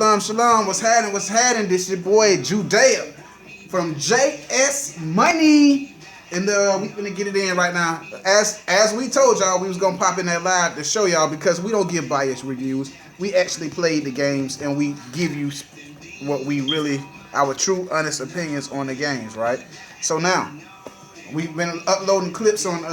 Shalom, what's happening? What's happening? This your boy Judea from JS Money. And we gonna get it in right now. As we told y'all, we was gonna pop in that live to show y'all because we don't give biased reviews. We actually played the games and we give you what we really, our true, honest opinions on the games, right? So now, we've been uploading clips on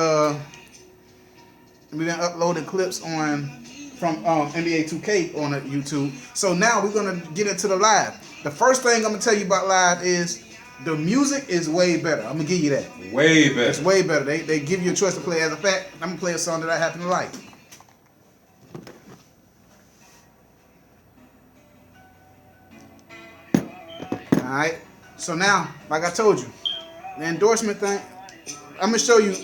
from NBA 2K on YouTube. So now we're gonna get into the live. The first thing I'm gonna tell you about live is the music is way better. I'm gonna give you that. Way better. It's way better. They give you a choice to play. As a fact, I'm gonna play a song that I happen to like. Alright. So now, like I told you, the endorsement thing, I'm gonna show you,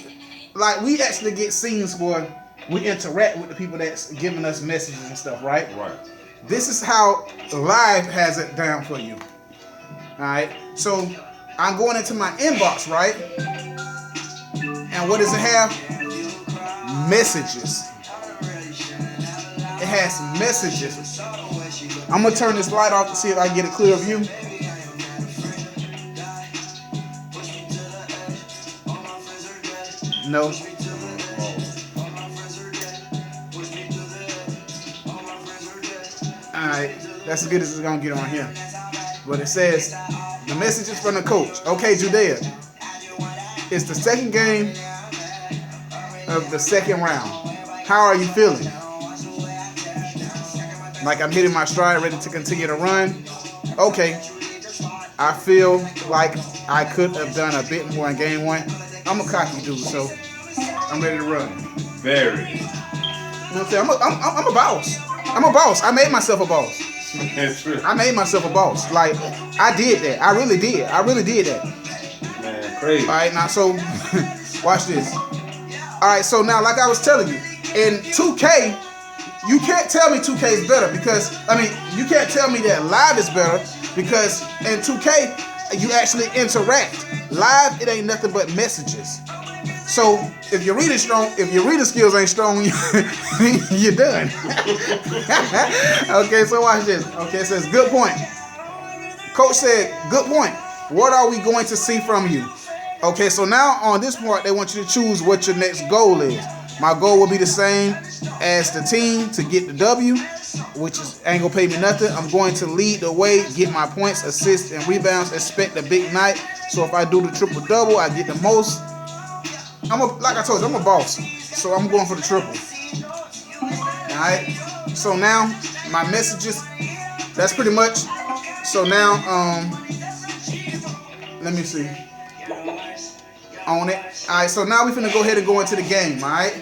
like, we actually get scenes where we interact with the people that's giving us messages and stuff, right? Right. This is how live has it down for you. Alright, so I'm going into my inbox, right? And what does it have? Messages. It has messages. I'm gonna turn this light off to see if I can get a clear view. No. Alright, that's as good as it's gonna get on here. But it says, the message is from the coach. Okay, Judea. It's the second game of the second round. How are you feeling? Like I'm hitting my stride, ready to continue to run. Okay. I feel like I could have done a bit more in game one. I'm a cocky dude, so I'm ready to run. Very. You know what I'm saying? I'm a boss. I'm a boss. I made myself a boss. That's true. I made myself a boss. Like, I did that. I really did. I really did that. Man, crazy. Alright, now, so, watch this. Alright, so now, like I was telling you, in 2K, you can't tell me 2K is better because, you can't tell me that live is better because in 2K, you actually interact. Live, it ain't nothing but messages. So if your reading skills ain't strong, you're done. Okay, so watch this. Okay, it says, good point. Coach said, good point. What are we going to see from you? Okay, so now on this part, they want you to choose what your next goal is. My goal will be the same as the team to get the W, which ain't gonna pay me nothing. I'm going to lead the way, get my points, assists, and rebounds, expect a big night. So if I do the triple-double, I get the most. Like I told you, I'm a boss, so I'm going for the triple. Alright, so now my messages, that's pretty much. So now, let me see. On it. Alright, so now we're finna go ahead and go into the game, alright?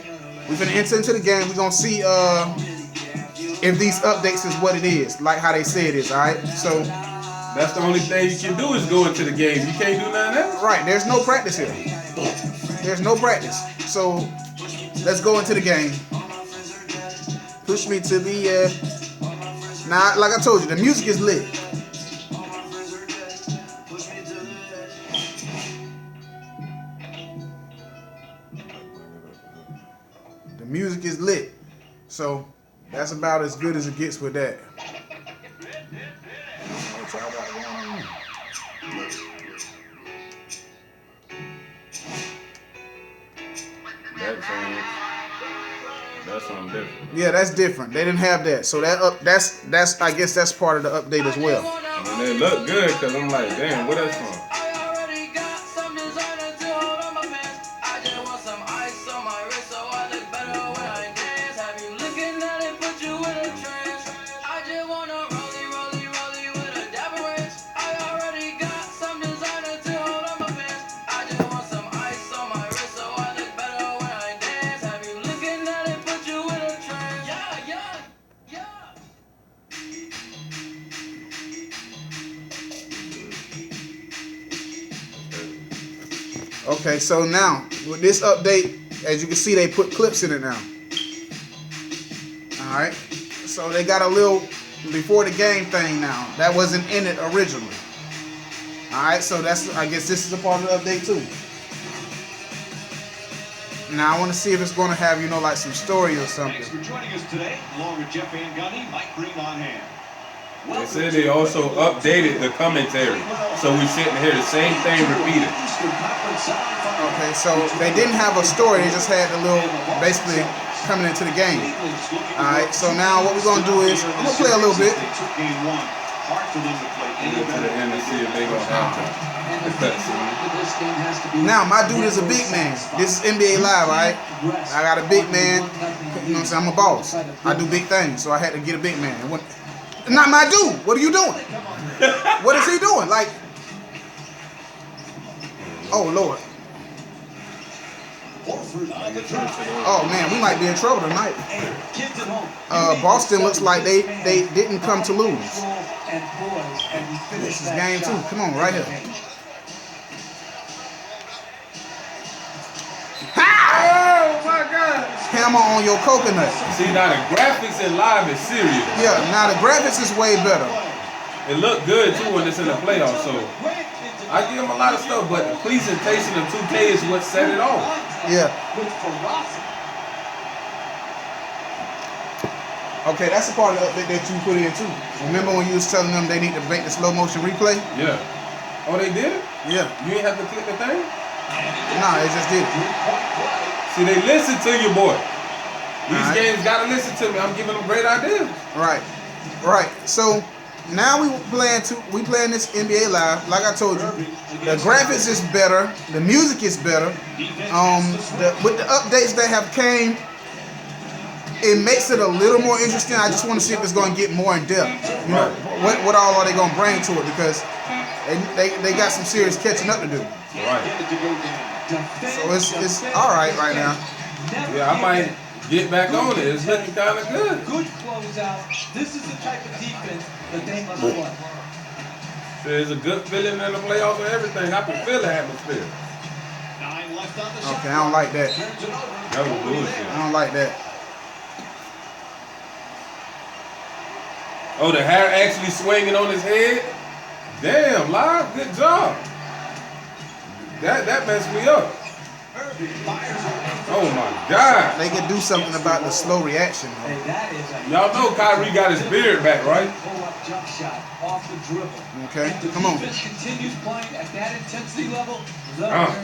We're finna enter into the game. We're gonna see if these updates is what it is, like how they say it is, alright? So that's the only thing you can do is go into the game. You can't do nothing else. Right, there's no practice here. There's no practice. So let's go into the game. Push me to the now, like I told you, the music is lit. The music is lit. So that's about as good as it gets with that. That's something different. Yeah, that's different. They didn't have that, so that's I guess that's part of the update as well. I mean, they look good because I'm like, damn, where that's from? Okay, so now with this update, as you can see, they put clips in it now. All right, so they got a little before the game thing now. That wasn't in it originally. All right, so I guess this is a part of the update too. Now I want to see if it's going to have, like some story or something. Thanks for joining us today, along with Jeff Van Gundy, Mike Green on hand. They said they also updated the commentary, so we shouldn't hear the same thing repeated. Okay, so they didn't have a story. They just had the little, basically coming into the game. All right, so now what we're gonna do is I'm gonna play a little bit. Get to the end and see if they gonna have the cutscene. Now my dude is a big man. This is NBA Live, all right? I got a big man. You know what I'm saying? I'm a boss. I do big things, so I had to get a big man. Not my dude. What are you doing? What is he doing? Like, oh Lord. Oh man, we might be in trouble tonight. Boston looks like they didn't come to lose. This is game 2. Come on, right here. Oh my God! Hammer on your coconut. See, now the graphics in live is serious. Yeah, now the graphics is way better. It looked good too when it's in the playoffs, so I give them a lot of stuff, but the presentation of 2K is what set it off. Yeah. Okay, that's the part of the update that you put in too. Remember when you was telling them they need to make the slow motion replay? Yeah. Oh, they did it? Yeah. You ain't have to click the thing? Nah, they just did it. See, they listen to you, boy. These Alright. games gotta listen to me. I'm giving them great ideas. Right. Right. So now we playing this NBA Live. Like I told you, the graphics is better, the music is better. With the updates that have came, it makes it a little more interesting. I just want to see if it's going to get more in depth. You know, what all are they going to bring to it? Because they got some serious catching up to do. Right. So it's all right now. Yeah, I might get back on it. It's looking kind of good. Good closeout. This is the type of defense that they must play. There's a good feeling in the playoffs and everything. I can feel the atmosphere. Okay, I don't like that. That was bullshit. I don't like that. Oh, the hair actually swinging on his head? Damn, Live, good job. That messed me up. Oh my God. They could do something about the slow reaction. Y'all know Kyrie got his beard back, right? Okay, come on. Continues playing at that intensity level. Alright.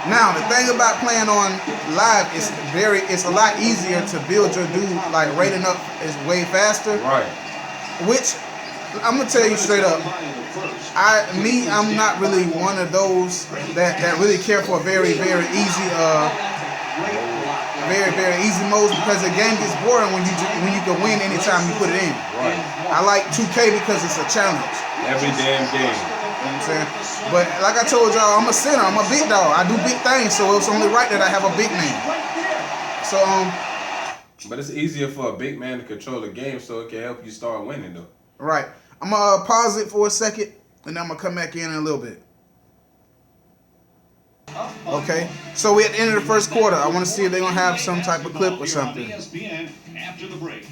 Now the thing about playing on live is it's a lot easier to build your dude, like rating up is way faster. Right. Which I'm gonna tell you straight up, I'm not really one of those that really care for a very easy modes, because the game gets boring when you can win anytime you put it in. Right. I like 2K because it's a challenge. Every damn game. You know what I'm saying? But like I told y'all, I'm a center, I'm a big dog. I do big things, so it's only right that I have a big man. So But it's easier for a big man to control the game, so it can help you start winning though. right. I'm gonna pause it for a second, and then I'm gonna come back in a little bit. Okay, so we're at the end of the first quarter. I want to see if they're gonna have some type of clip or something. ESPN after the break.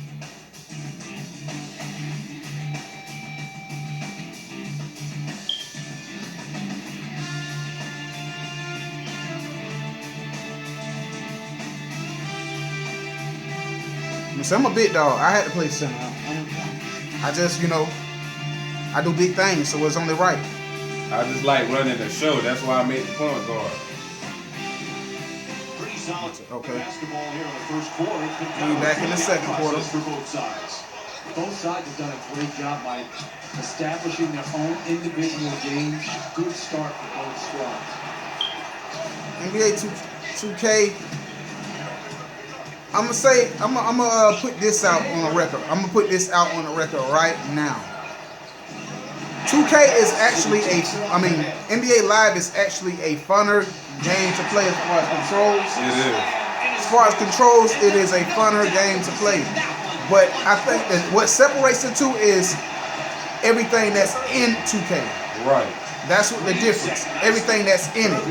I'm a big dog. I had to play center. I just, I do big things, so it's only right. I just like running the show. That's why I made the point guard. Pretty solid Okay. basketball here in the first quarter. We back in the second quarter. For both sides. Both sides have done a great job by establishing their own individual games. Good start for both squads. NBA 2K. I'm gonna put this out on a record. I'm gonna put this out on a record right now. 2K is actually NBA Live is actually a funner game to play as far as controls. It is. As far as controls, it is a funner game to play. But I think that what separates the two is everything that's in 2K. Right. That's what the difference. Everything that's in it.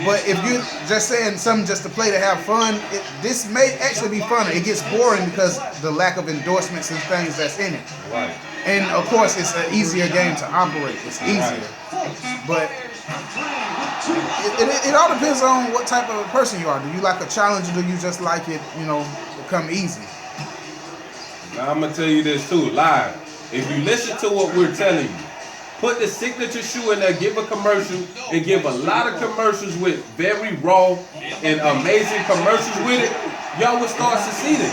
But if you're just saying something just to play to have fun, this may actually be fun. It gets boring because the lack of endorsements and things that's in it. Right. And of course, it's an easier game to operate. It's easier. But it all depends on what type of a person you are. Do you like a challenge, or do you just like it, to come easy? Now I'm gonna tell you this too, live. If you listen to what we're telling you, put the signature shoe in there, give a commercial, and give a lot of commercials with very raw and amazing commercials with it, y'all will start succeeding.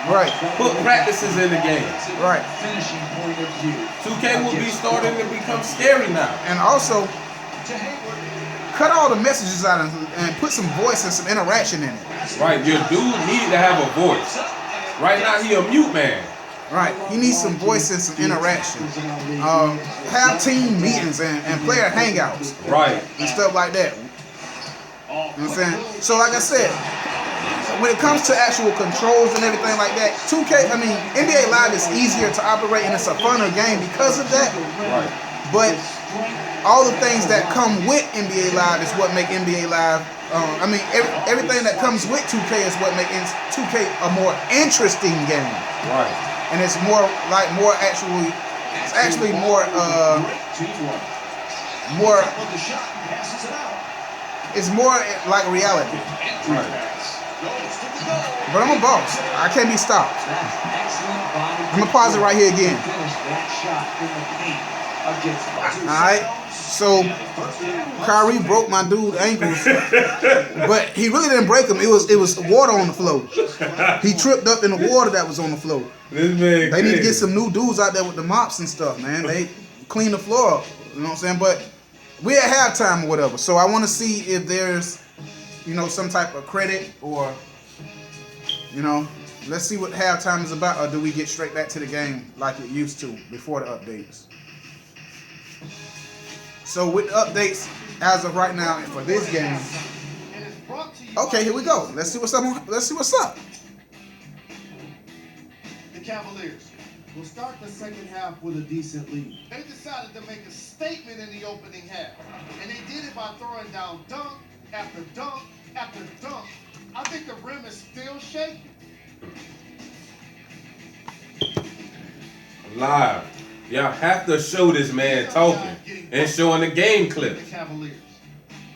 Right. Put practices in the game. Right. Finishing point of view. 2K will be starting to become scary now. And also, To Hayward. cut all the messages out and put some voice and some interaction in it. Right, your dude need to have a voice. Right now he a mute man. Right. He needs some voice and some interaction. Have team meetings and player hangouts Right. and stuff like that. You know what I'm saying? So like I said, when it comes to actual controls and everything like that, 2K, I mean, NBA Live is easier to operate and it's a funner game because of that. Right. But all the things that come with NBA Live is what make NBA Live. I mean, everything that comes with 2K is what makes 2K a more interesting game. Right. And it's more like it's actually more it's more like reality. Right. But I'm a boss. I can't be stopped. I'm gonna pause it right here again. Alright. So Kyrie broke my dude's ankles, but he really didn't break them. It was water on the floor. He tripped up in the water that was on the floor. This man They need to get crazy. some new dudes out there with the mops and stuff, man. They clean the floor up. You know what I'm saying? But we at halftime or whatever. So I want to see if there's, some type of credit or, let's see what halftime is about, or do we get straight back to the game like it used to before the updates? So with the updates as of right now for this game, okay, here we go. Let's see what's up. Let's see what's up. The Cavaliers will start the second half with a decent lead. They decided to make a statement in the opening half, and they did it by throwing down dunk after dunk after dunk. I think the rim is still shaking. Live. Y'all have to show this man talking and showing the game clip The Cavaliers.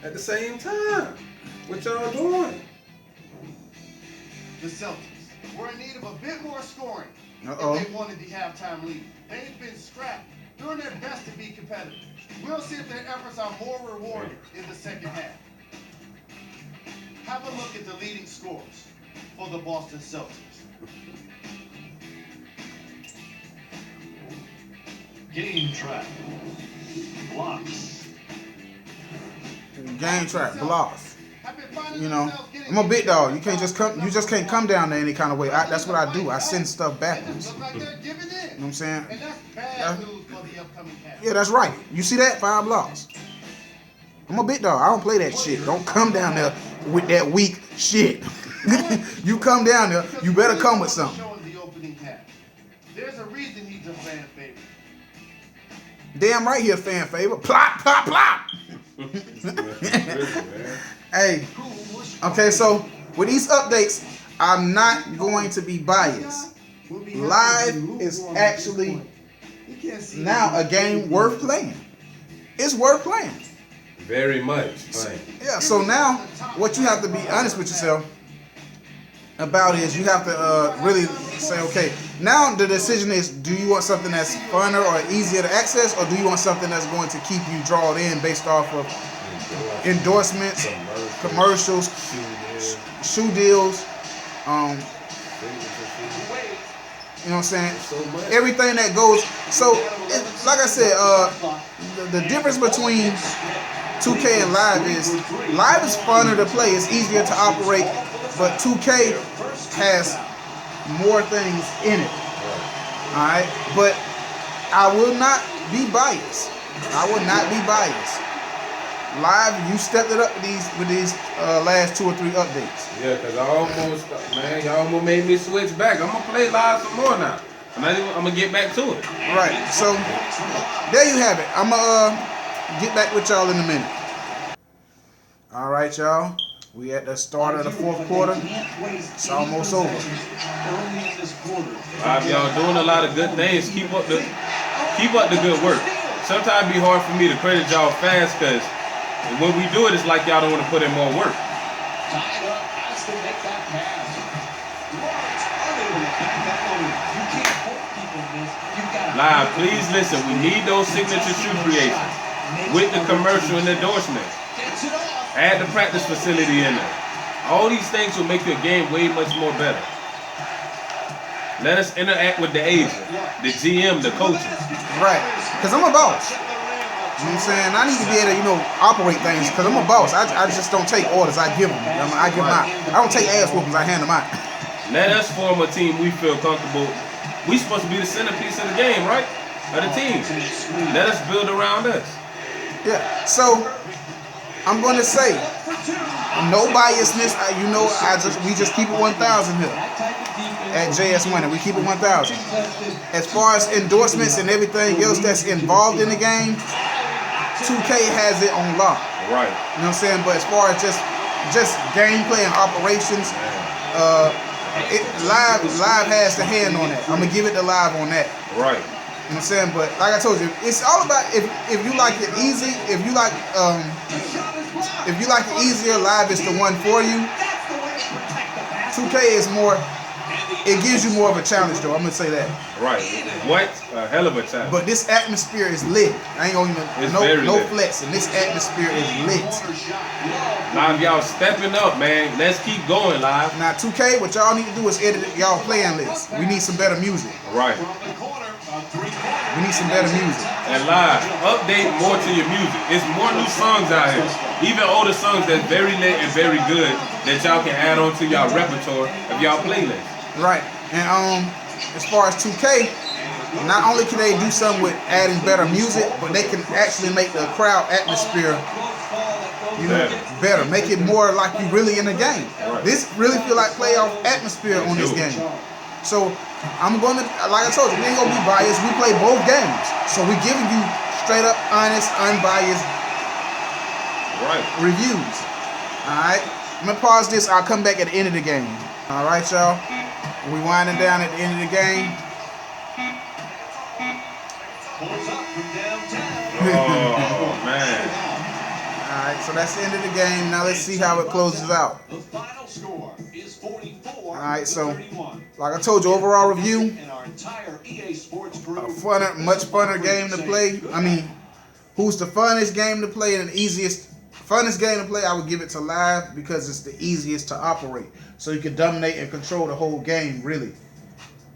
at the same time. What y'all doing? The Celtics were in need of a bit more scoring Uh-oh. if they wanted the halftime lead. They've been strapped, doing their best to be competitive. We'll see if their efforts are more rewarded in the second half. Have a look at the leading scores for the Boston Celtics. Game track. Blocks. Game track, blocks. Have been finding You know, themselves getting I'm a big dog. You can't into just come. You just can't come down there any kind of way. That's what I do. I send stuff They backwards. just look like they're giving in. You know what I'm saying? And that's bad news for the upcoming half. Yeah, that's right. You see that? 5 blocks. I'm a big dog. I don't play that shit. Don't come down there with that weak shit. You come down there, you better come with something. Showing the opening half. There's a reason he's a fan favorite. Damn right here, fan favorite. Plop, plop, plop. Hey, okay, so with these updates, I'm not going to be biased. Live is actually now a game worth playing. It's worth playing. Very much. Playing. Yeah, so now what you have to be honest with yourself about is you have to really say, okay, now the decision is, do you want something that's funner or easier to access, or do you want something that's going to keep you drawn in based off of endorsements, commercials, shoe deals, you know what I'm saying? Everything that goes. So, like I said, the difference between 2K and Live is funner to play. It's easier to operate, but 2K has more things in it. All right, but I will not be biased. I will not be biased. Live, you stepped it up with these last 2 or 3 updates. Yeah, because y'all almost made me switch back. I'm going to play live some more now. I'm going to get back to it. Right, so there you have it. I'm going to get back with y'all in a minute. All right, y'all. We at the start of the 4th quarter. It's almost over. Live, y'all doing a lot of good things. Keep up the good work. Sometimes it be hard for me to credit y'all fast because when we do it, it's like y'all don't want to put in more work. Tied up, has to make that pass. Lawrence unable to back that one in. You can't Live, please listen. We need those signature shoe creations with the commercial and endorsement. Add the practice facility in there. All these things will make your game way much more better. Let us interact with the agent, the GM, the coaches. Right. Because I'm a boss. You know what I'm saying? I need to be able to, operate things because I'm a boss. I just don't take orders. I give them. I give them out. I don't take ass whoopings. I hand them out. Let us form a team we feel comfortable. We supposed to be the centerpiece of the game, right? Of the team. Let us build around us. Yeah. So I'm going to say no biasness. We just keep it 1,000 here at JS Money. We keep it 1,000. As far as endorsements and everything else that's involved in the game, 2K has it on lock. Right. You know what I'm saying? But as far as just gameplay and operations, live has the hand on that. I'm gonna give it to live on that. Right. You know what I'm saying? But like I told you, it's all about if you like it easy, if you like it easier, live is the one for you. 2K is more. It gives you more of a challenge, though. I'm gonna say that. Right. What a hell of a challenge. But this atmosphere is lit. I ain't gonna even no flex, and this atmosphere is lit. Live, y'all stepping up, man. Let's keep going, live. Now 2K, what y'all need to do is edit y'all playing list. We need some better music. Right. We need some better music. And live, update more to your music. It's more new songs out here. Even older songs that's very lit and very good that y'all can add on to y'all repertoire of y'all playlist. Right. And as far as 2K, not only can they do something with adding better music, but they can actually make the crowd atmosphere, better. Make it more like you really in the game. Right. This really feel like playoff atmosphere on this game. So I'm gonna, like I told you, we ain't gonna be biased. We play both games, so we giving you straight up, honest, unbiased reviews. All right. I'm gonna pause this. I'll come back at the end of the game. All right, y'all. We winding down at the end of the game. Oh, man. All right, so that's the end of the game. Now let's see how it closes out. The final score is 44. All right, so 31. like I told you, overall review, And our entire EA Sports crew. much funner game to play. I mean, who's the funnest game to play and the funnest game to play? I would give it to live because it's the easiest to operate. So you can dominate and control the whole game, really.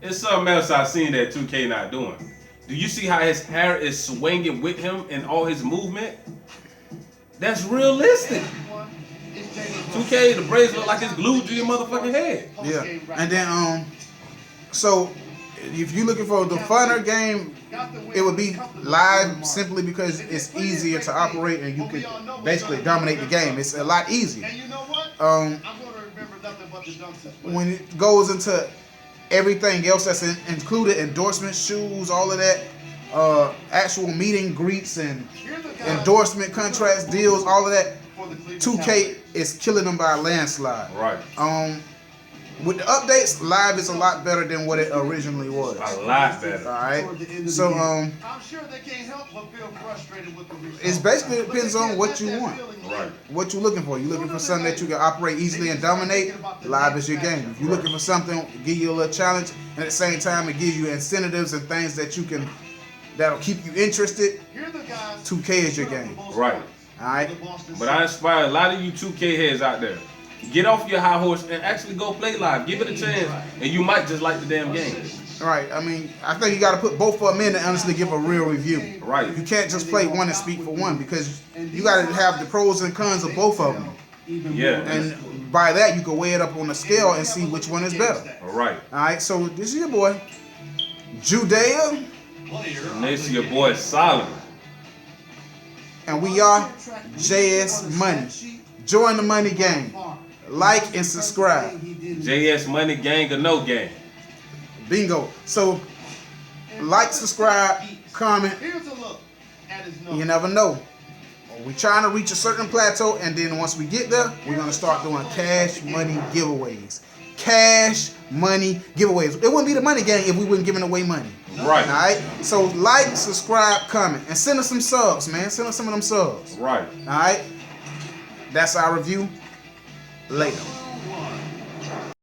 It's something else I've seen that 2K not doing. Do you see how his hair is swinging with him and all his movement? That's realistic. 2K, the braids look like it's glued to your motherfucking head. Yeah. And then, so if you're looking for the funner game, it would be live simply because it's easier to operate and you can basically dominate the game. It's a lot easier. And you know what? Um, I'm gonna remember nothing but the dunks as well. when it goes into everything else that's included, endorsements, shoes, all of that, actual meet and greets and endorsement contracts, deals, all of that, 2K is killing them by a landslide. Right. With the updates, live is a lot better than what it originally was. A lot better. All right. So I'm sure they can't help but feel frustrated with the result. it's basically depends on what you want. Right. What you looking for? You looking for something that you can operate easily and dominate? Live is your game. If you're looking for something, give you a little challenge, and at the same time, it gives you incentives and things that you can, that'll keep you interested. 2K is your game. Right. All right. But I inspire a lot of you 2K heads out there. Get off your high horse and actually go play live. Give it a chance, and you might just like the damn game. All right. I mean, I think you got to put both of them in to honestly give a real review. Right. You can't just play one and speak for one because you got to have the pros and cons of both of them. Yeah. And by that, you can weigh it up on the scale and see which one is better. All right. All right. So this is your boy, Judea, And this is your boy Solomon. and we are JS Money. Join the money game. Like and subscribe. JS Money Gang or no gang? Bingo. So, like, subscribe, comment. Here's a look at his You never know. We're trying to reach a certain plateau, and then once we get there, we're going to start doing cash money giveaways. Cash money giveaways. It wouldn't be the money gang if we weren't giving away money. Right. All right? So, like, subscribe, comment, and send us some subs, man. Send us some of them subs. Right. All right? That's our review. Later.